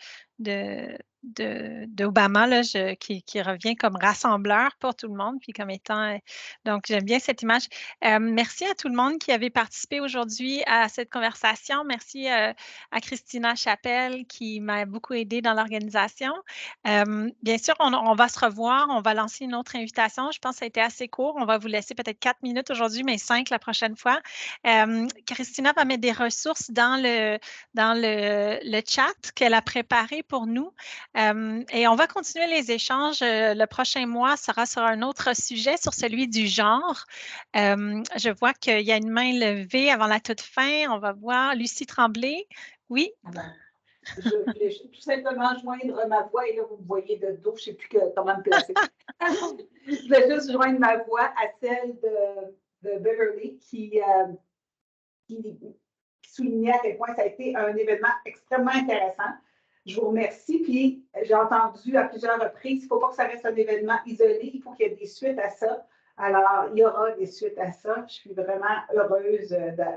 qui revient comme rassembleur pour tout le monde, puis comme étant... donc, j'aime bien cette image. Merci à tout le monde qui avait participé aujourd'hui à cette conversation. Merci à Christina Chapelle qui m'a beaucoup aidée dans l'organisation. Bien sûr, on va se revoir. On va lancer une autre invitation. Je pense que ça a été assez court. On va vous laisser peut-être 4 minutes aujourd'hui, mais 5 la prochaine fois. Christina va mettre des ressources dans le chat qu'elle a préparé pour nous. Et on va continuer les échanges. Le prochain mois sera sur un autre sujet, sur celui du genre. Je vois qu'il y a une main levée avant la toute fin. On va voir Lucie Tremblay. Oui. Je voulais tout simplement joindre ma voix, et là, vous me voyez de dos, je ne sais plus comment me placer. Je voulais juste joindre ma voix à celle de Beverly qui soulignait à quel point ça a été un événement extrêmement intéressant. Je vous remercie. Puis, j'ai entendu à plusieurs reprises, il ne faut pas que ça reste un événement isolé, il faut qu'il y ait des suites à ça. Alors, il y aura des suites à ça. Je suis vraiment heureuse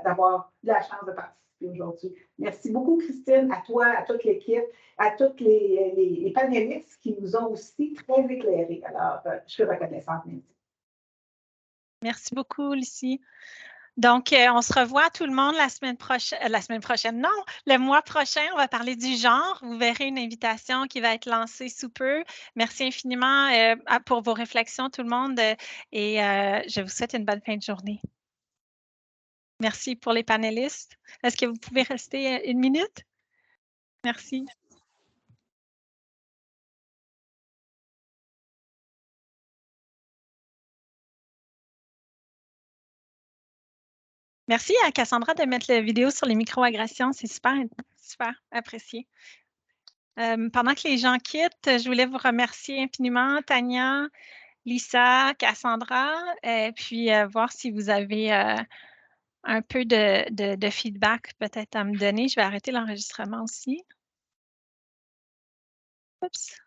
d'avoir eu la chance de participer aujourd'hui. Merci beaucoup, Christine, à toi, à toute l'équipe, à tous les panélistes qui nous ont aussi très éclairés. Alors, je suis reconnaissante, merci. Merci beaucoup, Lucie. Donc, on se revoit tout le monde la semaine prochaine, non, le mois prochain, on va parler du genre. Vous verrez une invitation qui va être lancée sous peu. Merci infiniment pour vos réflexions, tout le monde, et je vous souhaite une bonne fin de journée. Merci pour les panélistes. Est-ce que vous pouvez rester 1 minute? Merci. Merci à Cassandra de mettre la vidéo sur les microagressions. C'est super, super apprécié. Pendant que les gens quittent, je voulais vous remercier infiniment, Tania, Lisa, Cassandra, puis voir si vous avez un peu de feedback peut-être à me donner. Je vais arrêter l'enregistrement aussi. Oups.